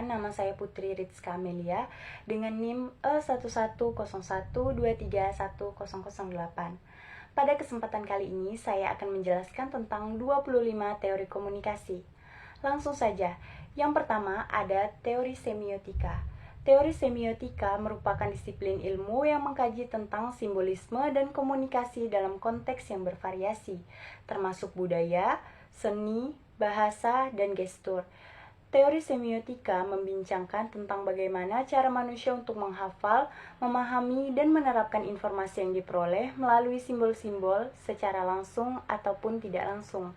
Perkenalkan, nama saya Putri Rizka Amelia dengan NIM E1101231008. Pada kesempatan kali ini, saya akan menjelaskan tentang 25 teori komunikasi. Langsung saja, yang pertama ada teori semiotika. Teori semiotika merupakan disiplin ilmu yang mengkaji tentang simbolisme dan komunikasi dalam konteks yang bervariasi, termasuk budaya, seni, bahasa, dan gestur. Teori semiotika membincangkan tentang bagaimana cara manusia untuk menghafal, memahami, dan menerapkan informasi yang diperoleh melalui simbol-simbol secara langsung ataupun tidak langsung.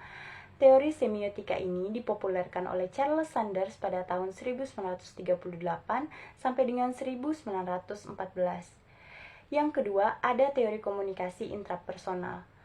Teori semiotika ini dipopulerkan oleh Charles Sanders pada tahun 1938 sampai dengan 1914. Yang kedua, ada teori komunikasi intrapersonal.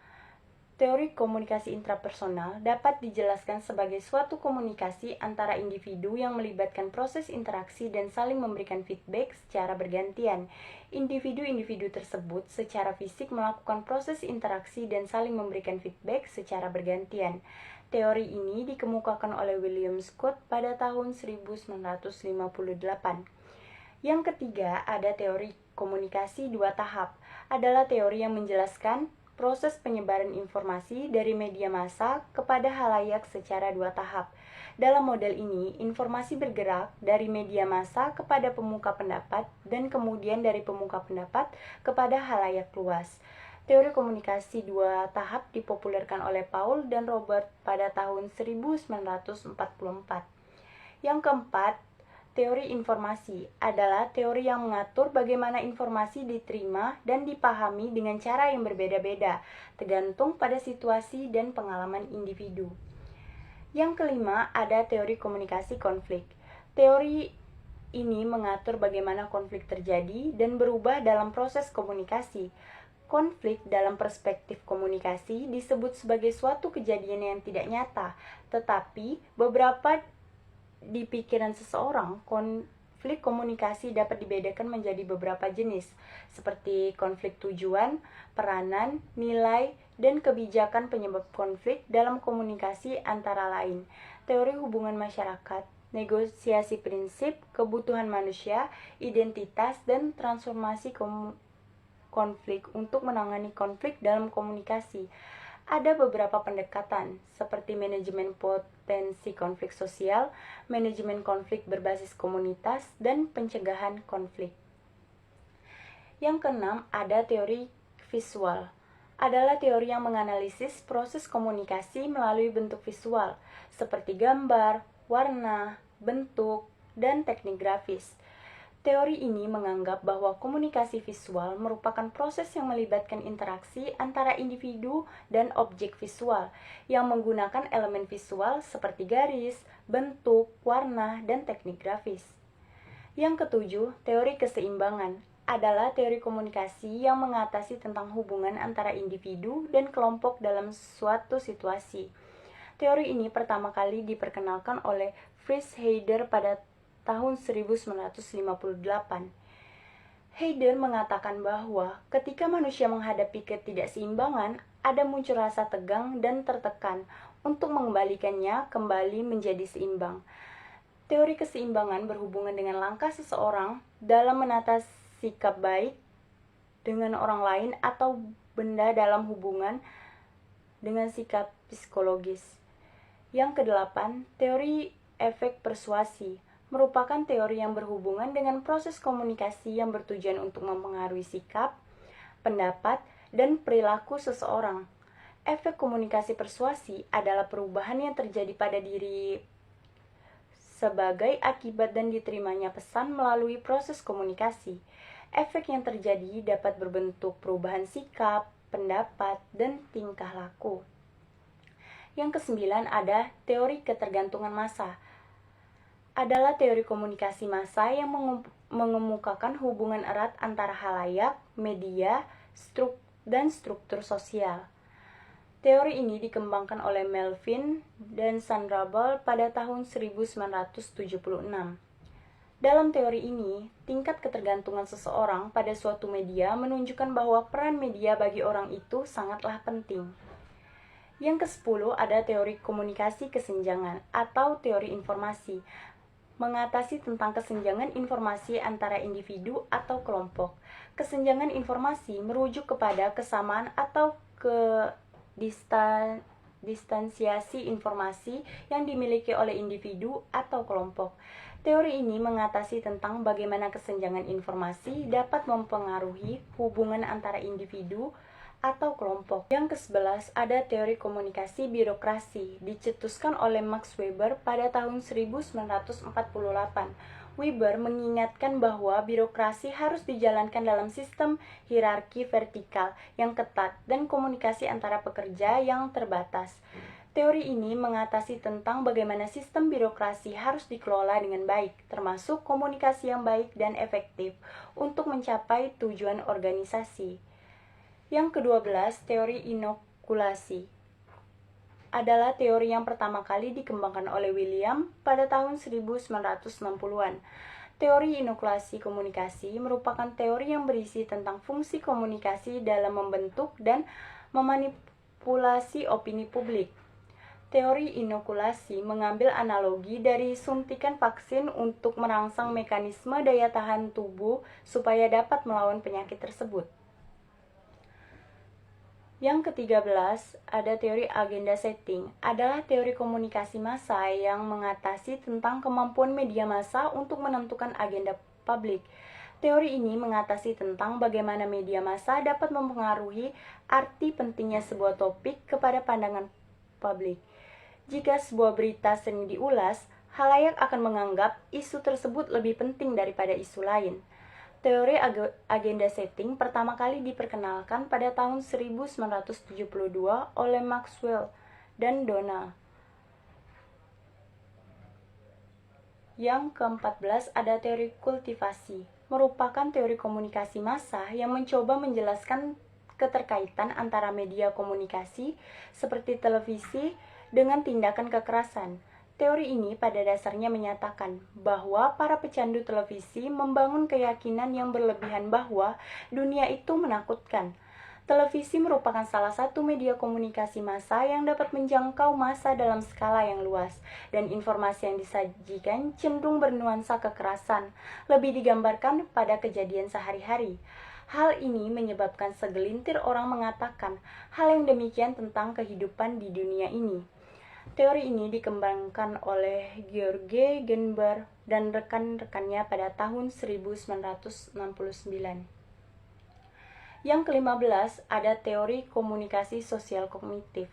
Teori komunikasi intrapersonal dapat dijelaskan sebagai suatu komunikasi antara individu yang melibatkan proses interaksi dan saling memberikan feedback secara bergantian. Individu-individu tersebut secara fisik melakukan proses interaksi dan saling memberikan feedback secara bergantian. Teori ini dikemukakan oleh William Scott pada tahun 1958. Yang ketiga, ada teori komunikasi dua tahap. Adalah teori yang menjelaskan proses penyebaran informasi dari media massa kepada halayak secara dua tahap. Dalam model ini, informasi bergerak dari media massa kepada pemuka pendapat dan kemudian dari pemuka pendapat kepada halayak luas. Teori komunikasi dua tahap dipopulerkan oleh Paul dan Robert pada tahun 1944. Yang keempat, teori informasi adalah teori yang mengatur bagaimana informasi diterima dan dipahami dengan cara yang berbeda-beda, tergantung pada situasi dan pengalaman individu. Yang kelima, ada teori komunikasi konflik. Teori ini mengatur bagaimana konflik terjadi dan berubah dalam proses komunikasi. Konflik dalam perspektif komunikasi disebut sebagai suatu kejadian yang tidak nyata, tetapi beberapa di pikiran seseorang, konflik komunikasi dapat dibedakan menjadi beberapa jenis, seperti konflik tujuan, peranan, nilai, dan kebijakan. Penyebab konflik dalam komunikasi antara lain teori hubungan masyarakat, negosiasi prinsip, kebutuhan manusia, identitas, dan transformasi konflik. Untuk menangani konflik dalam komunikasi, ada beberapa pendekatan, seperti manajemen potensi konflik sosial, manajemen konflik berbasis komunitas, dan pencegahan konflik. Yang keenam, ada teori visual. Adalah teori yang menganalisis proses komunikasi melalui bentuk visual, seperti gambar, warna, bentuk, dan teknik grafis. Teori ini menganggap bahwa komunikasi visual merupakan proses yang melibatkan interaksi antara individu dan objek visual yang menggunakan elemen visual seperti garis, bentuk, warna, dan teknik grafis. Yang ketujuh, teori keseimbangan adalah teori komunikasi yang mengatasi tentang hubungan antara individu dan kelompok dalam suatu situasi. Teori ini pertama kali diperkenalkan oleh Fritz Heider pada tahun 1958. Heider mengatakan bahwa ketika manusia menghadapi ketidakseimbangan, ada muncul rasa tegang dan tertekan untuk mengembalikannya kembali menjadi seimbang. Teori keseimbangan berhubungan dengan langkah seseorang dalam menata sikap baik dengan orang lain atau benda dalam hubungan dengan sikap psikologis. Yang kedelapan, teori efek persuasi merupakan teori yang berhubungan dengan proses komunikasi yang bertujuan untuk mempengaruhi sikap, pendapat, dan perilaku seseorang. Efek komunikasi persuasi adalah perubahan yang terjadi pada diri sebagai akibat dan diterimanya pesan melalui proses komunikasi. Efek yang terjadi dapat berbentuk perubahan sikap, pendapat, dan tingkah laku. Yang kesembilan, ada teori ketergantungan massa. Adalah teori komunikasi massa yang mengemukakan hubungan erat antara halayak, media, dan struktur sosial. Teori ini dikembangkan oleh Melvin dan Sandra Ball pada tahun 1976. Dalam teori ini, tingkat ketergantungan seseorang pada suatu media menunjukkan bahwa peran media bagi orang itu sangatlah penting. Yang ke-10 ada teori komunikasi kesenjangan atau teori informasi. mengatasi tentang kesenjangan informasi antara individu atau kelompok. Kesenjangan informasi merujuk kepada kesamaan atau distansiasi informasi yang dimiliki oleh individu atau kelompok. Teori ini mengatasi tentang bagaimana kesenjangan informasi dapat mempengaruhi hubungan antara individu atau kelompok. Yang ke-11 ada teori komunikasi birokrasi, dicetuskan oleh Max Weber pada tahun 1948. Weber mengingatkan bahwa birokrasi harus dijalankan dalam sistem hierarki vertikal yang ketat dan komunikasi antara pekerja yang terbatas. Teori ini mengatasi tentang bagaimana sistem birokrasi harus dikelola dengan baik, termasuk komunikasi yang baik dan efektif untuk mencapai tujuan organisasi. Yang ke-12, teori inokulasi adalah teori yang pertama kali dikembangkan oleh William pada tahun 1960-an. Teori inokulasi komunikasi merupakan teori yang berisi tentang fungsi komunikasi dalam membentuk dan memanipulasi opini publik. Teori inokulasi mengambil analogi dari suntikan vaksin untuk merangsang mekanisme daya tahan tubuh supaya dapat melawan penyakit tersebut. Yang ke-13 ada teori agenda setting, adalah teori komunikasi massa yang mengatasi tentang kemampuan media massa untuk menentukan agenda publik. Teori ini mengatasi tentang bagaimana media massa dapat mempengaruhi arti pentingnya sebuah topik kepada pandangan publik. Jika sebuah berita sering diulas, khalayak akan menganggap isu tersebut lebih penting daripada isu lain. Teori agenda setting pertama kali diperkenalkan pada tahun 1972 oleh Maxwell dan Donald. Yang ke-14 ada teori kultivasi, merupakan teori komunikasi massa yang mencoba menjelaskan keterkaitan antara media komunikasi seperti televisi dengan tindakan kekerasan. Teori ini pada dasarnya menyatakan bahwa para pecandu televisi membangun keyakinan yang berlebihan bahwa dunia itu menakutkan. Televisi merupakan salah satu media komunikasi massa yang dapat menjangkau massa dalam skala yang luas, dan informasi yang disajikan cenderung bernuansa kekerasan, lebih digambarkan pada kejadian sehari-hari. Hal ini menyebabkan segelintir orang mengatakan hal yang demikian tentang kehidupan di dunia ini. Teori ini dikembangkan oleh George Genber dan rekan-rekannya pada tahun 1969. Yang ke-15 ada teori komunikasi sosial kognitif.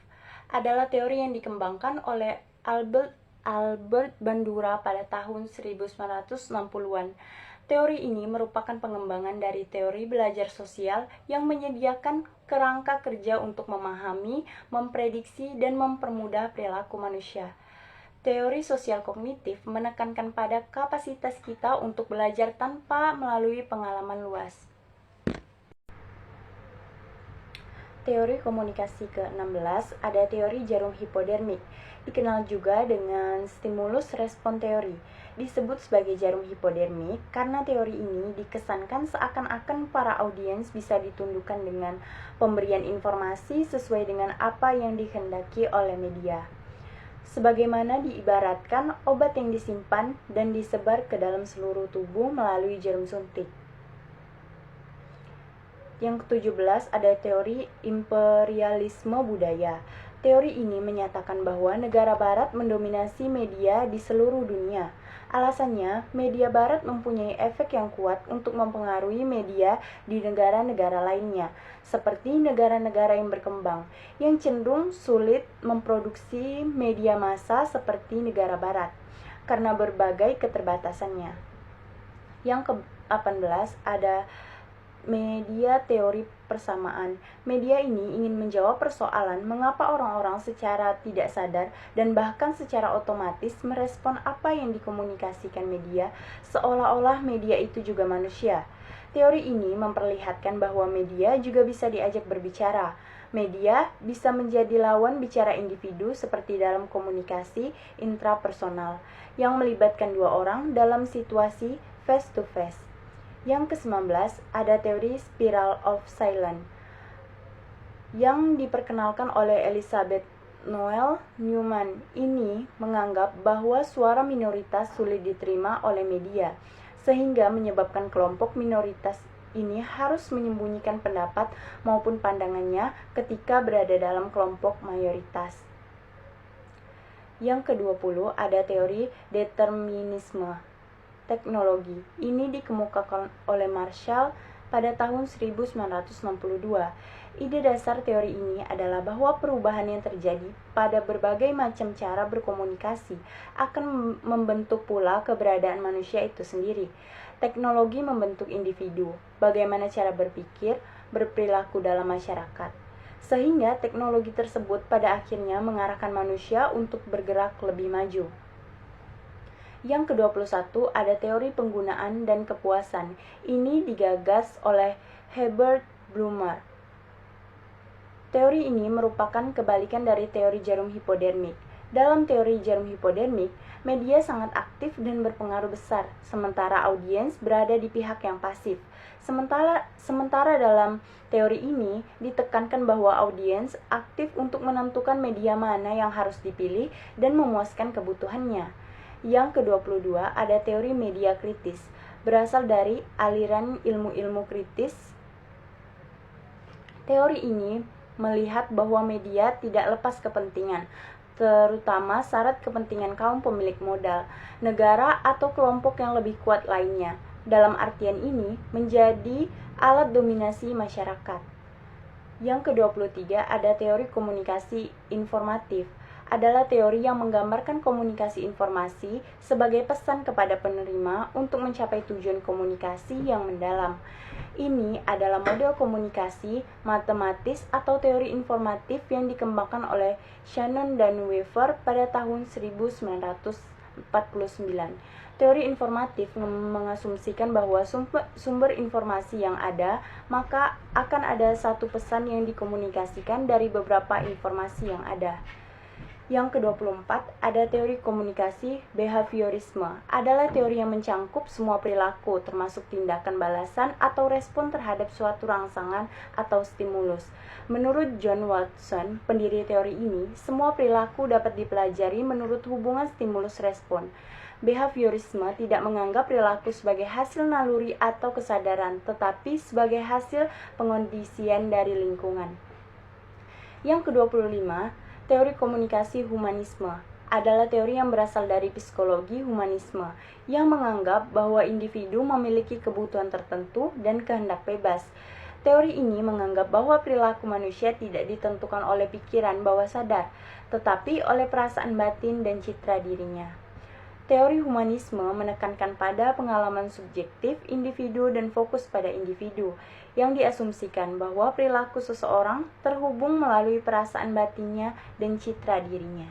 Adalah teori yang dikembangkan oleh Albert Bandura pada tahun 1960-an. Teori ini merupakan pengembangan dari teori belajar sosial yang menyediakan kerangka kerja untuk memahami, memprediksi, dan mempermudah perilaku manusia. Teori sosial kognitif menekankan pada kapasitas kita untuk belajar tanpa melalui pengalaman luas. Teori komunikasi ke-16 ada teori jarum hipodermik, dikenal juga dengan stimulus respon teori. Disebut sebagai jarum hipodermik karena teori ini dikesankan seakan-akan para audiens bisa ditundukkan dengan pemberian informasi sesuai dengan apa yang dikehendaki oleh media. Sebagaimana diibaratkan obat yang disimpan dan disebar ke dalam seluruh tubuh melalui jarum suntik. Yang ke-17 ada teori imperialisme budaya. Teori ini menyatakan bahwa negara barat mendominasi media di seluruh dunia. Alasannya, media barat mempunyai efek yang kuat untuk mempengaruhi media di negara-negara lainnya, seperti negara-negara yang berkembang, yang cenderung sulit memproduksi media massa seperti negara barat, karena berbagai keterbatasannya. Yang ke-18 ada media teori persamaan. Media ini ingin menjawab persoalan mengapa orang-orang secara tidak sadar dan bahkan secara otomatis merespon apa yang dikomunikasikan media, seolah-olah media itu juga manusia. Teori ini memperlihatkan bahwa media juga bisa diajak berbicara. Media bisa menjadi lawan bicara individu seperti dalam komunikasi intrapersonal yang melibatkan dua orang dalam situasi face-to-face. Yang ke-19 ada teori spiral of silence yang diperkenalkan oleh Elizabeth Noel Newman ini menganggap bahwa suara minoritas sulit diterima oleh media, sehingga menyebabkan kelompok minoritas ini harus menyembunyikan pendapat maupun pandangannya ketika berada dalam kelompok mayoritas. Yang ke-20 ada teori determinisme teknologi. Ini dikemukakan oleh Marshall pada tahun 1962. Ide dasar teori ini adalah bahwa perubahan yang terjadi pada berbagai macam cara berkomunikasi akan membentuk pula keberadaan manusia itu sendiri. Teknologi membentuk individu, bagaimana cara berpikir, berperilaku dalam masyarakat. Sehingga teknologi tersebut pada akhirnya mengarahkan manusia untuk bergerak lebih maju. Yang ke-21 ada teori penggunaan dan kepuasan. Ini digagas oleh Herbert Blumer. Teori ini merupakan kebalikan dari teori jarum hipodermik. Dalam teori jarum hipodermik, media sangat aktif dan berpengaruh besar, sementara audiens berada di pihak yang pasif. Sementara dalam teori ini ditekankan bahwa audiens aktif untuk menentukan media mana yang harus dipilih dan memuaskan kebutuhannya. Yang ke-22 ada teori media kritis, berasal dari aliran ilmu-ilmu kritis. Teori ini melihat bahwa media tidak lepas kepentingan, terutama syarat kepentingan kaum pemilik modal, negara atau kelompok yang lebih kuat lainnya. Dalam artian ini, menjadi alat dominasi masyarakat. Yang ke-23 ada teori komunikasi informatif, adalah teori yang menggambarkan komunikasi informasi sebagai pesan kepada penerima untuk mencapai tujuan komunikasi yang mendalam. Ini adalah model komunikasi matematis atau teori informatif yang dikembangkan oleh Shannon dan Weaver pada tahun 1949. Teori informatif mengasumsikan bahwa sumber informasi yang ada, maka akan ada satu pesan yang dikomunikasikan dari beberapa informasi yang ada. Yang ke-24 ada teori komunikasi behaviorisme, adalah teori yang mencangkup semua perilaku termasuk tindakan balasan atau respon terhadap suatu rangsangan atau stimulus. Menurut John Watson, pendiri teori ini, semua perilaku dapat dipelajari menurut hubungan stimulus-respon. Behaviorisme tidak menganggap perilaku sebagai hasil naluri atau kesadaran, tetapi sebagai hasil pengondisian dari lingkungan. Yang ke-25 teori komunikasi humanisme adalah teori yang berasal dari psikologi humanisme yang menganggap bahwa individu memiliki kebutuhan tertentu dan kehendak bebas. Teori ini menganggap bahwa perilaku manusia tidak ditentukan oleh pikiran bawah sadar, tetapi oleh perasaan batin dan citra dirinya. Teori humanisme menekankan pada pengalaman subjektif individu dan fokus pada individu, yang diasumsikan bahwa perilaku seseorang terhubung melalui perasaan batinnya dan citra dirinya.